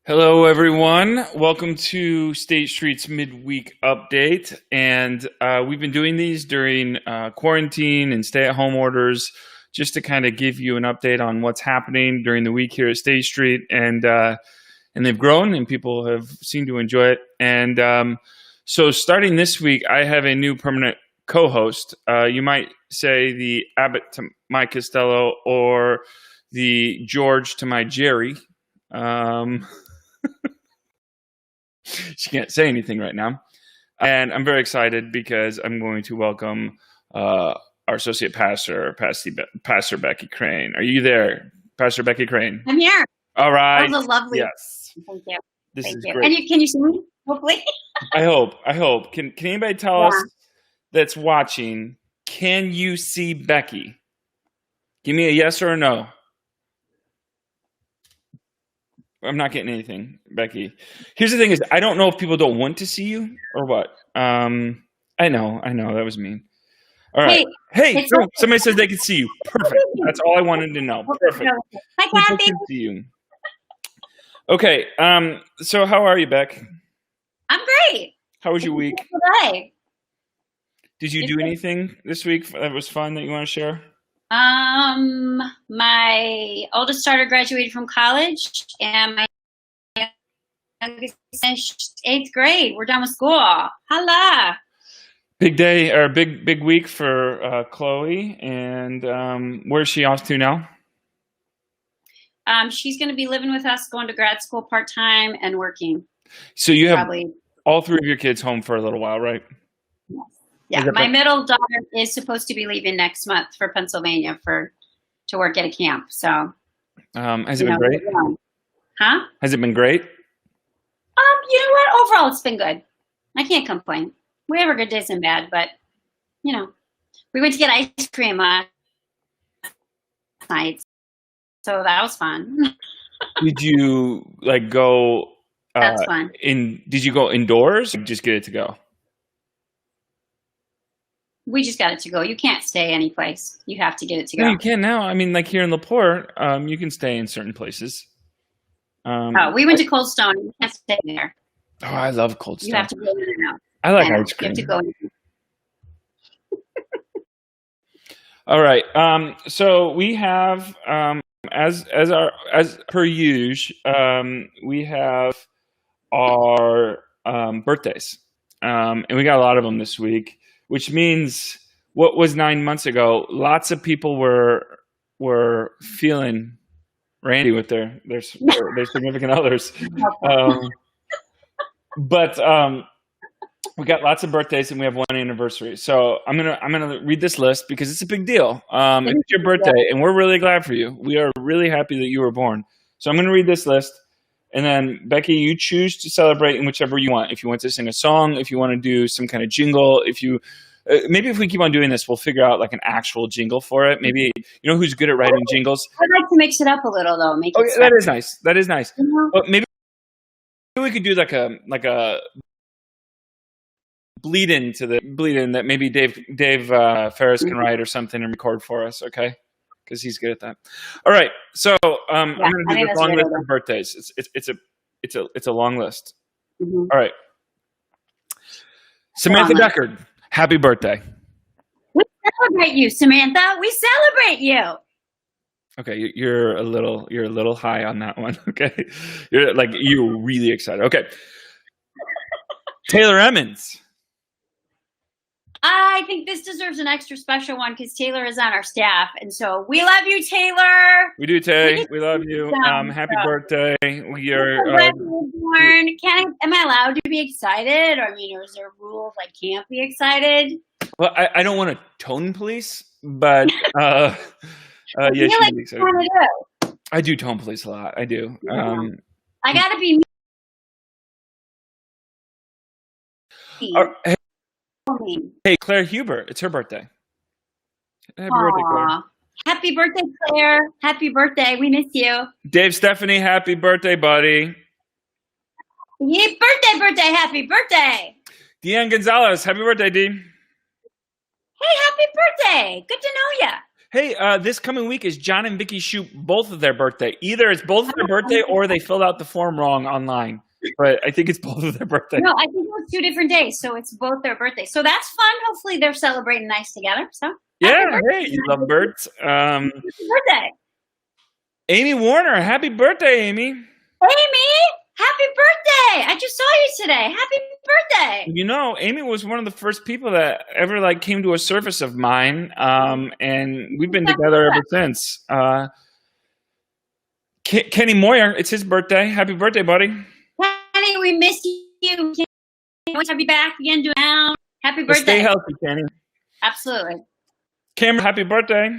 Hello, everyone. Welcome to State Street's Midweek Update. And we've been doing these during quarantine and stay-at-home orders just to kind of give you an update on what's happening during the week here at State Street. And they've grown, and people have seemed to enjoy it. And so starting this week, I have a new permanent co-host. You might say the Abbott to my Costello or the George to my Jerry. She can't say anything right now. And I'm very excited because I'm going to welcome our associate pastor, Pastor Becky Crane. Are you there, Pastor Becky Crane? I'm here. All right. That was a lovely. Yes. Thank you. This Thank is you. great. And can you see me? Hopefully. I hope. Can anybody tell us that's watching, can you see Becky? Give me a yes or a no. I'm not getting anything, Becky. Here's the thing is, I don't know if people don't want to see you or what. I know. That was mean. All right. Hey, somebody says they can see you. Perfect. That's all I wanted to know. Perfect. Hi, People Kathy. can see you. Okay. So how are you, Beck? I'm great. How was your week? Today. Did you do anything this week that was fun that you want to share? My oldest daughter graduated from college, and my youngest finished 8th grade. We're done with school. Holla! Big day or big week for Chloe. And where's she off to now? She's going to be living with us, going to grad school part-time and working. So you have all three of your kids home for a little while, right? Yes. Yeah, my middle daughter is supposed to be leaving next month for Pennsylvania to work at a camp. So, has it been great? Huh? Has it been great? You know what? Overall, it's been good. I can't complain. We have our good days and bad, but we went to get ice cream last night, so that was fun. Did you go? That's fun. Did you go indoors? Or just get it to go? We just got it to go. You can't stay any place. You have to get it to go. No, you can now. I mean, like here in LaPorte, you can stay in certain places. We went to Cold Stone. You can't stay there. Oh, I love Cold Stone. You have to go in and out. I like ice cream. You have to go in. All right. So we have, as per usual, we have our birthdays, and we got a lot of them this week. Which means what was 9 months ago, lots of people were feeling randy with their significant others. But we got lots of birthdays and we have one anniversary. So I'm gonna read this list because it's a big deal. It's your birthday and we're really glad for you. We are really happy that you were born. So I'm gonna read this list. And then, Becky, you choose to celebrate in whichever you want. If you want to sing a song, if you want to do some kind of jingle, maybe if we keep on doing this, we'll figure out an actual jingle for it. Maybe, who's good at writing jingles? I'd like to mix it up a little, though. That is nice. That is nice. But maybe we could do like a bleed in that maybe Dave Ferris can write or something and record for us, okay? Because he's good at that. All right, so I'm going to do this long list of birthdays. It's a long list. Mm-hmm. All right, Samantha Deckard, happy birthday. We celebrate you, Samantha. We celebrate you. Okay, you're a little high on that one. Okay, you're really excited. Okay, Taylor Emmons. I think this deserves an extra special one because Taylor is on our staff, and so we love you, Taylor. We do, Tay. We love you. Happy birthday. We are born. Am I allowed to be excited? Or is there rules I can't be excited? Well, I don't want to tone police, but yeah, you should be excited. I do tone police a lot. I do. I gotta be. Hey, Claire Huber, it's her birthday. Happy birthday, Claire. Happy birthday, Claire. Happy birthday. We miss you. Dave Stephanie, happy birthday, buddy. Birthday, happy birthday. Deanne Gonzalez, happy birthday, Dee. Hey, happy birthday. Good to know ya. Hey, this coming week is John and Becky Shoot both of their birthday. Either it's both of their birthday or they filled out the form wrong online. But I think it's both of their birthday. No, I think it was 2 different days, so it's both their birthdays. So that's fun. Hopefully they're celebrating nice together. So Yeah, hey, you love birds. happy birthday. Amy Warner, happy birthday, Amy. Amy, happy birthday. I just saw you today. Happy birthday. You know, Amy was one of the first people that ever like came to a surface of mine, and we've been together ever since. Kenny Moyer, it's his birthday. Happy birthday, buddy. Kenny, we miss you. Can't wait to be back again. Happy birthday. Stay healthy, Kenny. Absolutely. Cameron, happy birthday.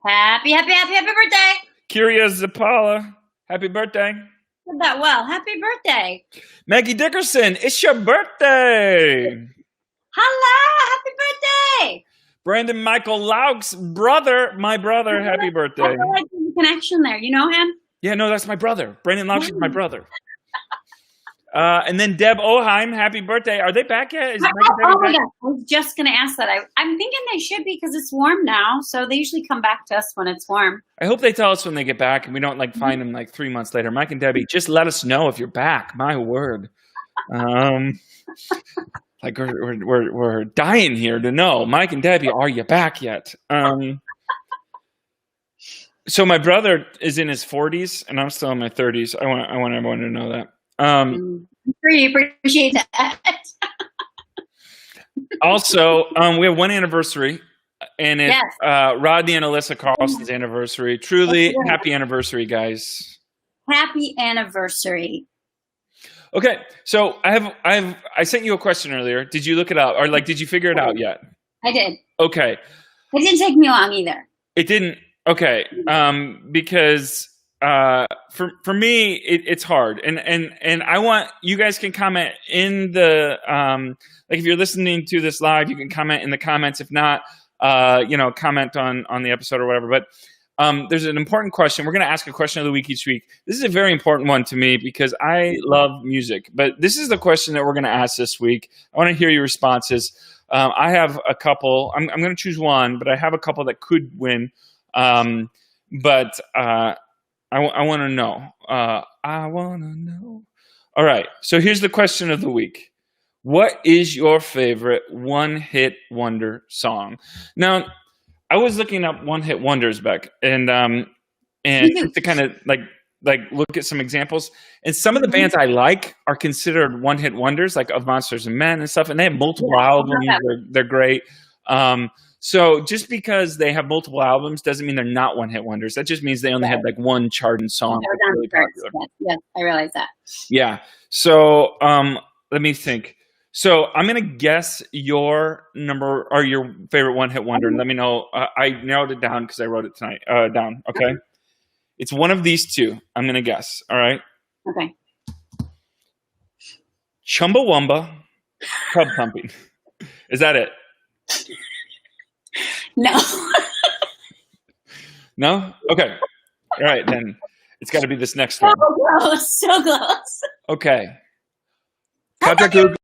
Happy birthday. Kyria Zapala, happy birthday. Did that well. Happy birthday. Maggie Dickerson, it's your birthday. Hello. Happy birthday. Brandon Michael Laux, my brother, happy birthday. I feel like there's a connection there. You know him? Yeah, no, that's my brother. Brandon Laux is my brother. And then Deb Oheim, happy birthday. Are they back yet? Oh my God. I was just going to ask that. I'm thinking they should be because it's warm now. So they usually come back to us when it's warm. I hope they tell us when they get back and we don't like find them like 3 months later. Mike and Debbie, just let us know if you're back. My word. Like we're dying here to know. Mike and Debbie, are you back yet? So my brother is in his 40s and I'm still in my 30s. I want everyone to know that. I'm sure you appreciate that. Also, we have one anniversary, and it's Rodney and Alyssa Carlson's anniversary. Truly, happy anniversary, guys! Happy anniversary. Okay, so I sent you a question earlier. Did you look it up, or like, did you figure it out yet? I did. Okay. It didn't take me long either. It didn't. Okay, because for me it's hard, and I want you guys can comment in the like if you're listening to this live, you can comment in the comments. If not, comment on the episode or whatever. But there's an important question. We're going to ask a question of the week each week. This is a very important one to me because I love music. But this is the question that we're going to ask this week. I want to hear your responses. I have a couple. I'm going to choose one, but I have a couple that could win. But I want to know. I want to know. All right. So here's the question of the week. What is your favorite one-hit wonder song? Now, I was looking up one-hit wonders, Beck, and to kind of like look at some examples. And some of the bands I like are considered one-hit wonders, like Of Monsters and Men and stuff. And they have multiple albums. They're great. So just because they have multiple albums doesn't mean they're not one-hit wonders. That just means they only had like one charting song. Really popular. Yes, I realize that. Yeah. So let me think. So I'm gonna guess your number or your favorite one-hit wonder, and let me know. I narrowed it down because I wrote it tonight down. Okay. It's one of these two. I'm gonna guess. All right. Okay. Chumbawamba, Tub Thumping. Is that it? No. No? Okay. All right, then it's got to be this next one. So close. Okay. Kajagoogoo.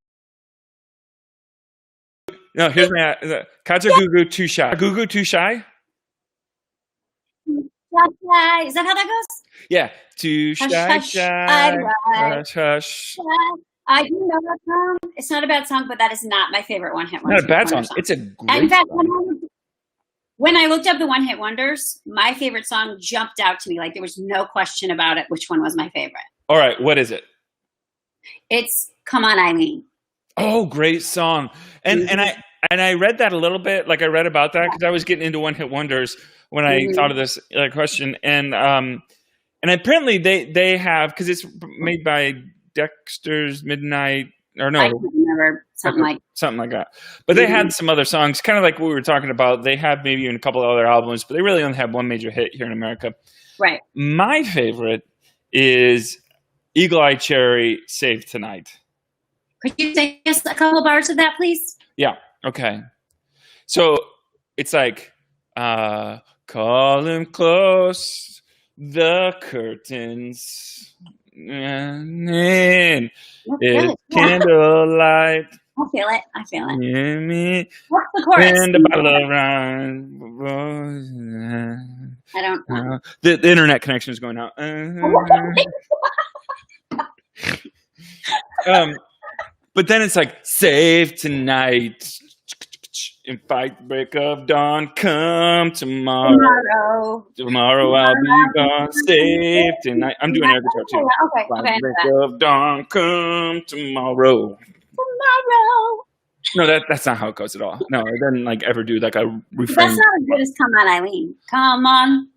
No, here's my Kajagoogoo Too Shy. Kajagoogoo Too Shy? Is that how that goes? Yeah. Too shy, Hush, shy. Hush, hush. I do know that song. It's not a bad song, but that is not my favorite one-hit wonder. Not a bad song. It's a great In fact, song. When I looked up the one-hit wonders, my favorite song jumped out to me. Like there was no question about it which one was my favorite. All right, what is it? It's Come On, Eileen. Oh, great song. And I read that a little bit. Like I read about that because I was getting into one-hit wonders when I thought of this question. And apparently they have, because it's made by Dexter's Midnight, or no. I can't remember. Something like that. But they had some other songs, kind of like what we were talking about. They had maybe even a couple of other albums, but they really only had one major hit here in America. Right. My favorite is Eagle Eye Cherry, Save Tonight. Could you say just a couple bars of that, please? Yeah. Okay. So it's like, call him close, the curtains, and it's candlelight. I feel it. I feel it. Yeah, me. What's the chorus? And a bottle of wine. I don't know. The internet connection is going out. But then it's like, save tonight. And fight the break of dawn. Come tomorrow. Tomorrow I'll be gone. Save tonight. I'm doing air guitar too. Okay. Fight the break of dawn. Come tomorrow. No, that's not how it goes at all. No, it doesn't like ever do like a refrain. That's not as good as "Come On, Eileen." Come on,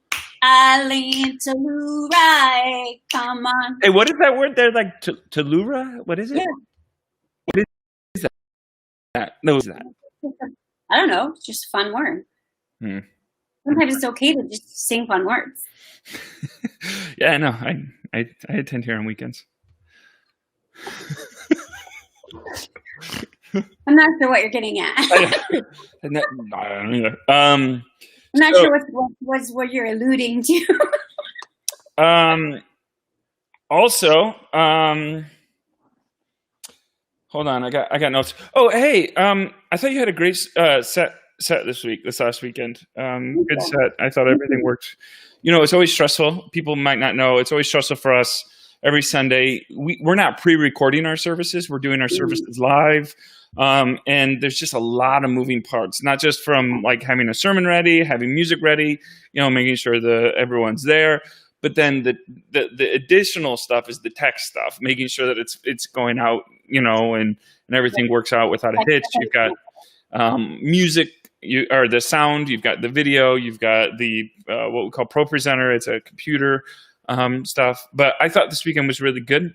Eileen, Telluride. Come on. Hey, what is that word there? Like Tellura? What is it? Yeah. What is that? No, what is that? I don't know. It's just a fun word. Sometimes it's okay to just sing fun words. Yeah, I know. I attend here on weekends. I'm not sure what you're getting at. I don't either. I'm not sure what you're alluding to. Also, hold on. I got notes. Oh, hey. I thought you had a great set this last weekend. Good set. I thought everything worked. You know, it's always stressful. People might not know. It's always stressful for us. Every Sunday, we're not pre-recording our services. We're doing our services live. And there's just a lot of moving parts, not just from like having a sermon ready, having music ready, you know, making sure everyone's there. But then the additional stuff is the tech stuff, making sure that it's going out, you know, and everything works out without a hitch. You've got music, or the sound, you've got the video, you've got the what we call Pro Presenter. It's a computer stuff. But I thought this weekend was really good.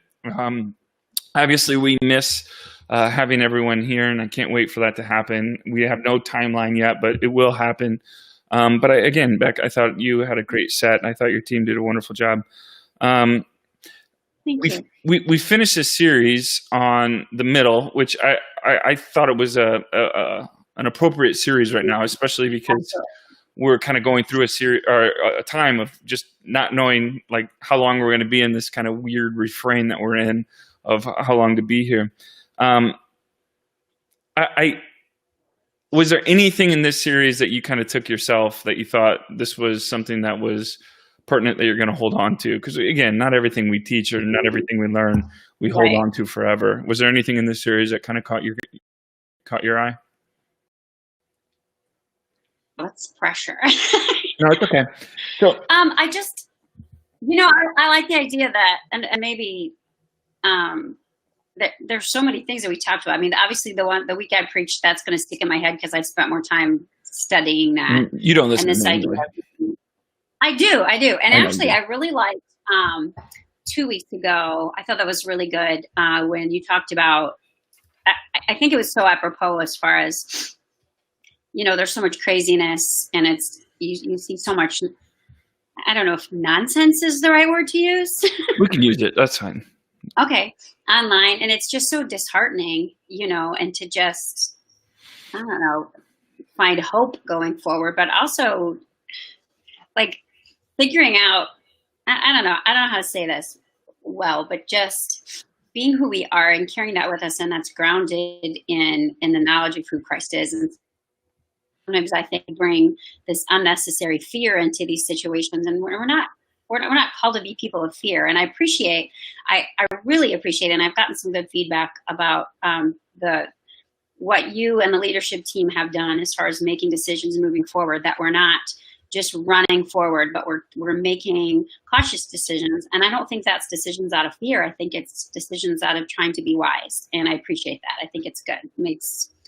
Obviously, we miss having everyone here, and I can't wait for that to happen. We have no timeline yet, but it will happen. But again, Beck, I thought you had a great set. I thought your team did a wonderful job. Thank you. We finished this series on the middle, which I thought it was an appropriate series right now, especially because we're kind of going through a series or a time of just not knowing like how long we're going to be in this kind of weird refrain that we're in of how long to be here. Was there anything in this series that you kind of took yourself that you thought this was something that was pertinent that you're going to hold on to? Because again, not everything we teach or not everything we learn we hold on to forever. Was there anything in this series that kind of caught your eye? That's pressure. No, it's okay. So, I just, you know, I like the idea that, and maybe, that there's so many things that we talked about. I mean, obviously the week I preached, that's going to stick in my head because I spent more time studying that. You don't listen and this to me idea. anyway. I do. And actually, I really liked 2 weeks ago. I thought that was really good when you talked about, I think it was so apropos as far as, you know, there's so much craziness and it's, you see so much, I don't know if nonsense is the right word to use. We can use it. That's fine. Okay. Online. And it's just so disheartening, you know, and to just, I don't know, find hope going forward, but also like figuring out, I don't know how to say this well, but just being who we are and carrying that with us. And that's grounded in the knowledge of who Christ is. And sometimes I think bring this unnecessary fear into these situations, and we're not called to be people of fear. And I really appreciate it. And I've gotten some good feedback about what you and the leadership team have done as far as making decisions moving forward, that we're not just running forward, but we're making cautious decisions. And I don't think that's decisions out of fear. I think it's decisions out of trying to be wise. And I appreciate that. I think it's good.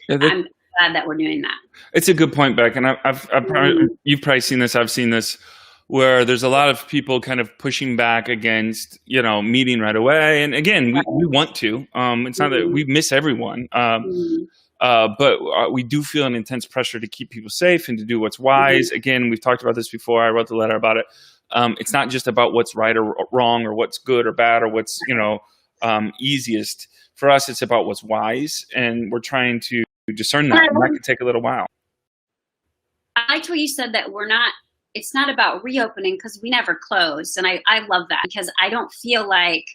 I'm glad that we're doing that. It's a good point, Beck. And you've probably seen this. I've seen this, where there's a lot of people kind of pushing back against, you know, meeting right away. And again, we want to. It's not that we miss everyone, but we do feel an intense pressure to keep people safe and to do what's wise. Again, we've talked about this before. I wrote the letter about it. It's not just about what's right or wrong or what's good or bad or what's, you know, easiest. For us, it's about what's wise, and we're trying to discern that. And that can take a little while. I liked what you said, that it's not about reopening because we never closed. And I love that, because I don't feel like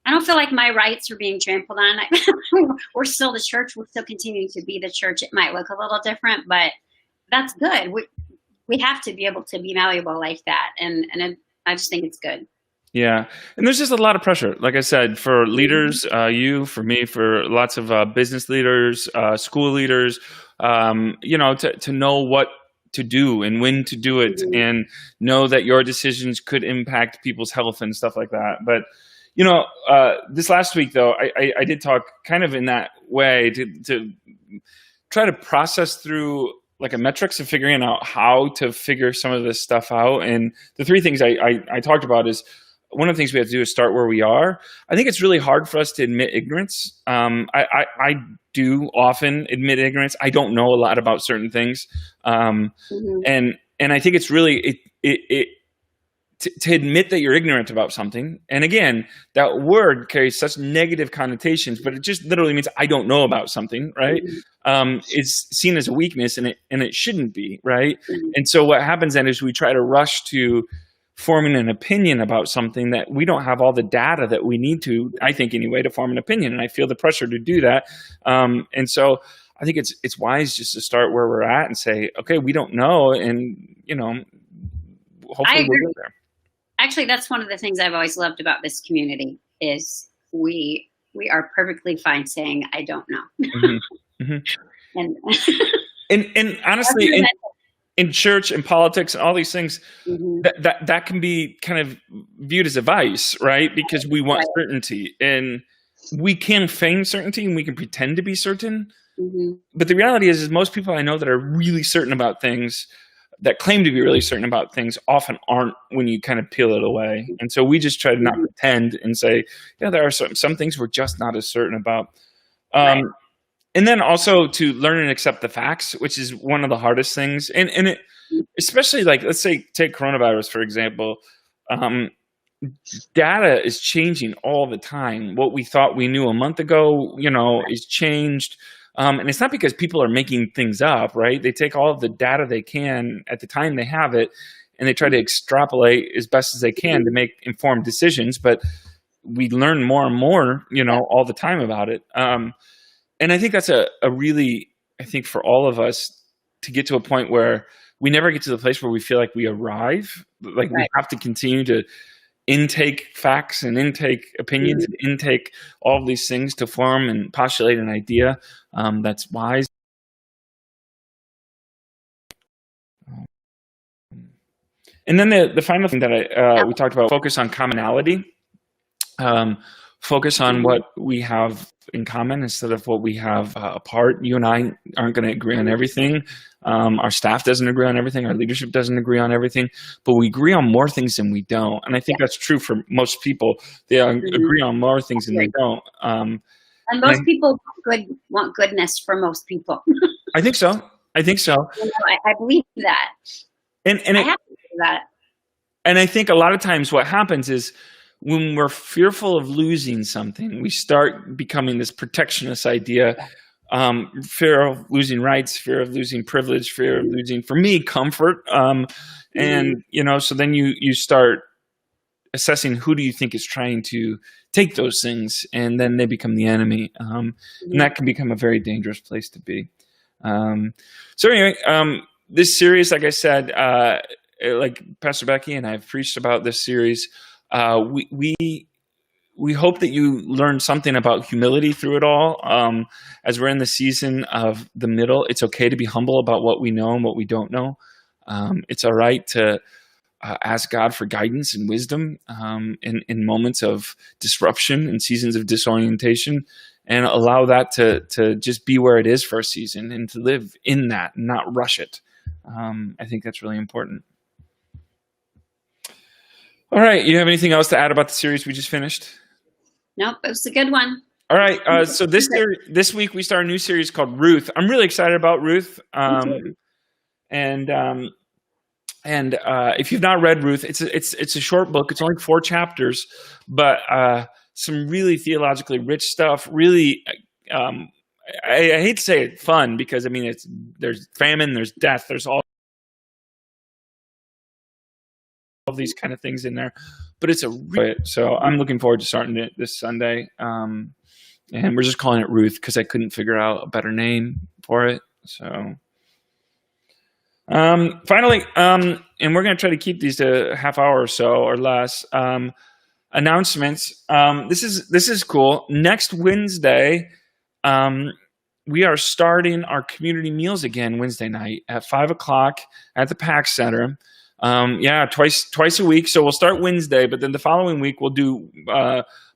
I don't feel like my rights are being trampled on. We're still the church. We're still continuing to be the church. It might look a little different, but that's good. We have to be able to be malleable like that, I just think it's good. Yeah. And there's just a lot of pressure, like I said, for leaders, for me, for lots of business leaders, school leaders, to know what to do and when to do it, Mm-hmm. and know that your decisions could impact people's health and stuff like that. But, this last week, though, I did talk kind of in that way to try to process through like a metrics of figuring out how to figure some of this stuff out. And the three things I talked about is, one of the things we have to do is start where we are. I think it's really hard for us to admit ignorance. I do often admit ignorance. I don't know a lot about certain things, Mm-hmm. and I think it's really to admit that you're ignorant about something. And again, that word carries such negative connotations, but it just literally means I don't know about something, right? Mm-hmm. It's seen as a weakness, and it shouldn't be, right? Mm-hmm. And so what happens then is we try to rush to forming an opinion about something that we don't have all the data that we need to, I think anyway, to form an opinion. And I feel the pressure to do that. And so I think it's wise just to start where we're at and say, okay, we don't know. And, hopefully we'll get there. Actually, that's one of the things I've always loved about this community is we are perfectly fine saying, I don't know. Mm-hmm. Mm-hmm. And honestly, in church and politics and all these things, mm-hmm. that can be kind of viewed as a vice, right? Because we want certainty, and we can feign certainty and we can pretend to be certain. Mm-hmm. But the reality is most people I know that are really certain about things, that claim to be really certain about things, often aren't when you kind of peel it away. And so we just try to not pretend and say, there are some things we're just not as certain about. Right. And then also to learn and accept the facts, which is one of the hardest things. And it, especially like, let's say, take coronavirus, for example. Data is changing all the time. What we thought we knew a month ago, is changed. And it's not because people are making things up, right? They take all of the data they can at the time they have it, and they try to extrapolate as best as they can to make informed decisions. But we learn more and more, all the time about it. And I think that's a really, I think for all of us to get to a point where we never get to the place where we feel like we arrive. Like we have to continue to intake facts and intake opinions and intake all of these things to form and postulate an idea that's wise. And then the final thing that we talked about, focus on commonality. Focus on what we have in common instead of what we have apart. You and I aren't going to agree on everything. Our staff doesn't agree on everything. Our leadership doesn't agree on everything. But we agree on more things than we don't. And I think that's true for most people. They agree on more things than they don't. And most people want goodness for most people. I think so. I believe that. And I have to do that. And I think a lot of times what happens is, when we're fearful of losing something, we start becoming this protectionist idea, fear of losing rights, fear of losing privilege, fear of losing, for me, comfort. And, so then you start assessing who do you think is trying to take those things, and then they become the enemy. And that can become a very dangerous place to be. So anyway, this series, like I said, like Pastor Becky and I have preached about this series, we hope that you learn something about humility through it all. As we're in the season of the middle, it's okay to be humble about what we know and what we don't know. It's all right to ask God for guidance and wisdom in moments of disruption and seasons of disorientation, and allow that to just be where it is for a season and to live in that and not rush it. I think that's really important. All right. You have anything else to add about the series we just finished? Nope. It was a good one. All right. So this week we start a new series called Ruth. I'm really excited about Ruth. And if you've not read Ruth, it's a short book. It's only 4 chapters, but some really theologically rich stuff. Really, I hate to say it, fun, because I mean there's famine, there's death, there's all of these kind of things in there. But it's so I'm looking forward to starting it this Sunday. And we're just calling it Ruth because I couldn't figure out a better name for it. So finally, and we're going to try to keep these to a half hour or so or less. Announcements. This is cool. Next Wednesday, we are starting our community meals again Wednesday night at 5:00 at the PAC Center. Twice a week. So we'll start Wednesday, but then the following week we'll do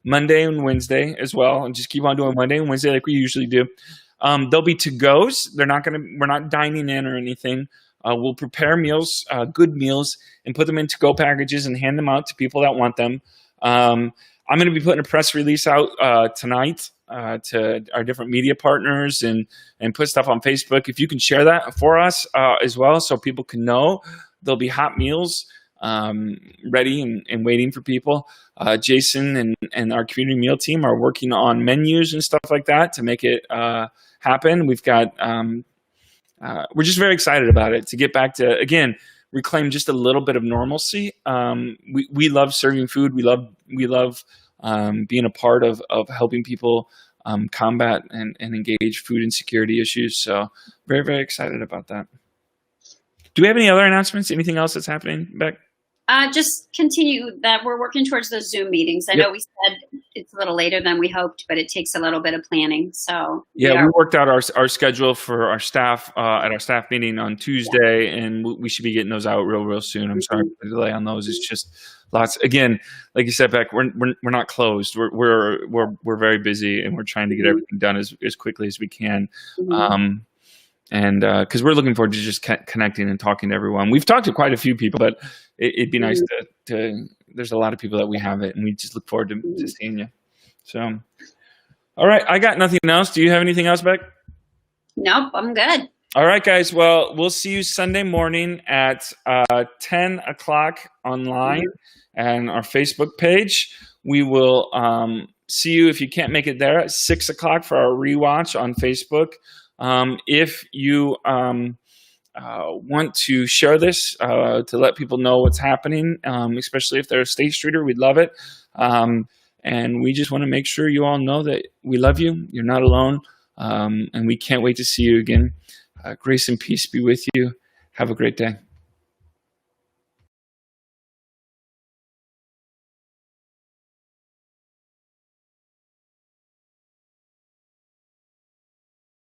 Monday and Wednesday as well, and just keep on doing Monday and Wednesday like we usually do. There'll be to-goes. We're not dining in or anything. We'll prepare meals, good meals, and put them in to-go packages and hand them out to people that want them. I'm going to be putting a press release out tonight to our different media partners and put stuff on Facebook. If you can share that for us as well, so people can know, there'll be hot meals ready and waiting for people. Jason and our community meal team are working on menus and stuff like that to make it happen. We've got we're just very excited about it to get back to, again, reclaim just a little bit of normalcy. We love serving food. We love being a part of helping people combat and engage food insecurity issues. So very, very excited about that. Do we have any other announcements? Anything else that's happening, Beck? Just continue that we're working towards those Zoom meetings. I know we said it's a little later than we hoped, but it takes a little bit of planning. So we worked out our schedule for our staff at our staff meeting on Tuesday, and we should be getting those out real soon. I'm sorry for the delay on those. It's just lots. Again, like you said, Beck, we're not closed. We're very busy, and we're trying to get everything done as quickly as we can. And because we're looking forward to just connecting and talking to everyone. We've talked to quite a few people, but it'd be nice to there's a lot of people that we haven't, and we just look forward to seeing you. So, all right, I got nothing else. Do you have anything else, Beck? Nope, I'm good. All right, guys. Well, we'll see you Sunday morning at 10:00 online and our Facebook page. We will see you if you can't make it there at 6:00 for our rewatch on Facebook. If you want to share this to let people know what's happening, especially if they're a State Streeter, we'd love it. And we just want to make sure you all know that we love you. You're not alone. And we can't wait to see you again. Grace and peace be with you. Have a great day.